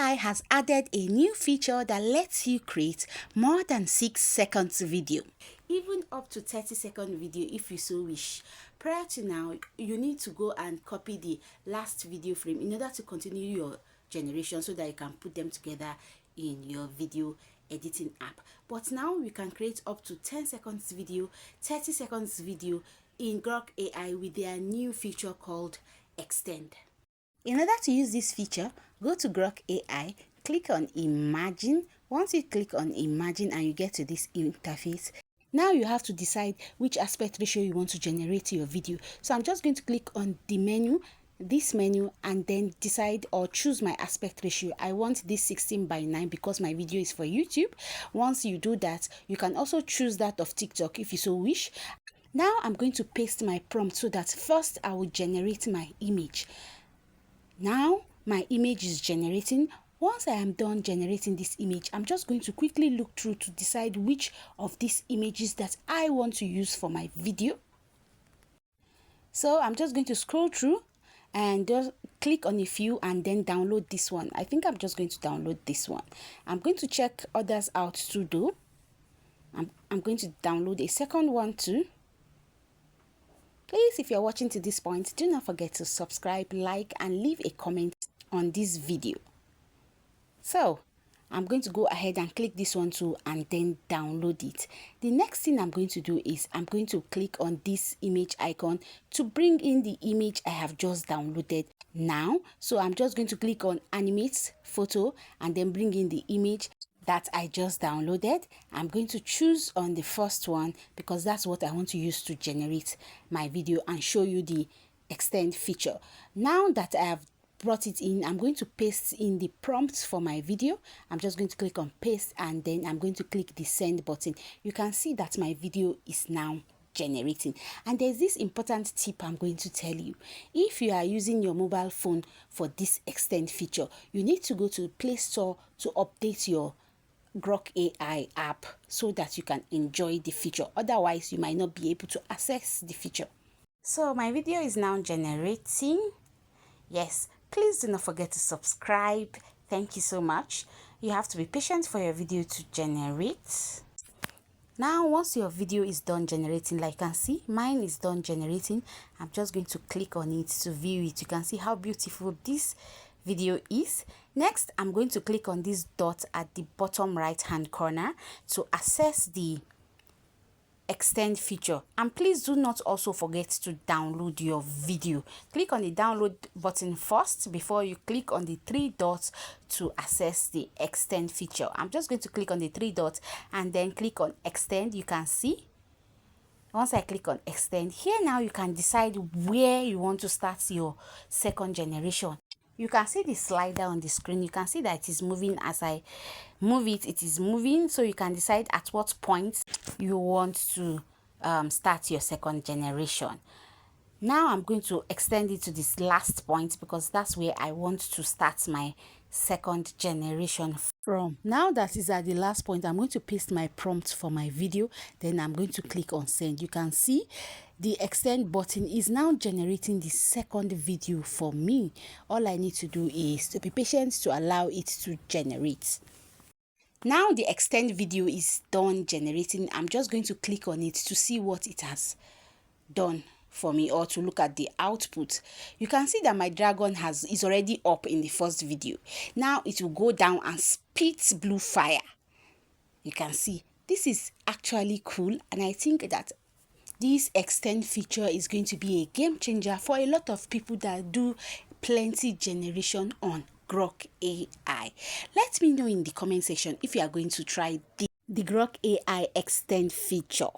AI has added a new feature that lets you create more than 6 seconds video, even up to 30-second video if you so wish. Prior to now, you need to go and copy the last video frame in order to continue your generation so that you can put them together in your video editing app. But now we can create up to 10 seconds video, 30 seconds video in Grok AI with their new feature called Extend. In order to use this feature, go to Grok AI, click on Imagine. Once you click on Imagine and you get to this interface, now you have to decide which aspect ratio you want to generate your video. So I'm just going to click on the menu, this menu, and then decide or choose my aspect ratio. I want this 16:9 because my video is for YouTube. Once you do that, you can also choose that of TikTok if you so wish. Now I'm going to paste my prompt so that first I will generate my image. Now my image is generating. Once I am done generating this image, I'm just going to quickly look through to decide which of these images that I want to use for my video. So I'm just going to scroll through and just click on a few and then download this one. I think I'm just going to download this one. I'm going to check others out too though. I'm going to download a second one too. Please, if you're watching to this point, do not forget to subscribe, like, and leave a comment on this video. So I'm going to go ahead and click this one too and then download it. The next thing I'm going to do is I'm going to click on this image icon to bring in the image I have just downloaded now. So I'm just going to click on Animate Photo and then bring in the image that I just downloaded. I'm going to choose on the first one because that's what I want to use to generate my video and show you the Extend feature. Now that I have brought it in, I'm going to paste in the prompts for my video. I'm just going to click on paste and then I'm going to click the send button. You can see that my video is now generating. And there's this important tip I'm going to tell you. If you are using your mobile phone for this Extend feature, you need to go to Play Store to update your Grok AI app so that you can enjoy the feature. Otherwise, you might not be able to access the feature. So my video is now generating. Yes, please do not forget to subscribe. Thank you so much. You have to be patient for your video to generate. Now, once your video is done generating, like you can see, mine is done generating. I'm just going to click on it to view it. You can see how beautiful this video is. Next, I'm going to click on this dot at the bottom right hand corner to access the Extend feature. And please do not also forget to download your video. Click on the download button first before you click on the 3 dots to access the Extend feature. I'm just going to click on the 3 dots and then click on Extend. You can see once I click on Extend, here now you can decide where you want to start your second generation. You can see the slider on the screen. You can see that it is moving. As I move it, it is moving. So you can decide at what point you want to start your second generation. Now I'm going to extend it to this last point because that's where I want to start my second generation from. Now that is at the last point, I'm going to paste my prompt for my video. Then I'm going to click on send. You can see the Extend button is now generating the second video for me. All I need to do is to be patient to allow it to generate. Now the Extend video is done generating. I'm just going to click on it to see what it has done for me or to look at the output. You can see that my dragon is already up in the first video. Now it will go down and spit blue fire. You can see this is actually cool, and I think that this Extend feature is going to be a game changer for a lot of people that do plenty generation on Grok AI. Let me know in the comment section if you are going to try the Grok AI Extend feature.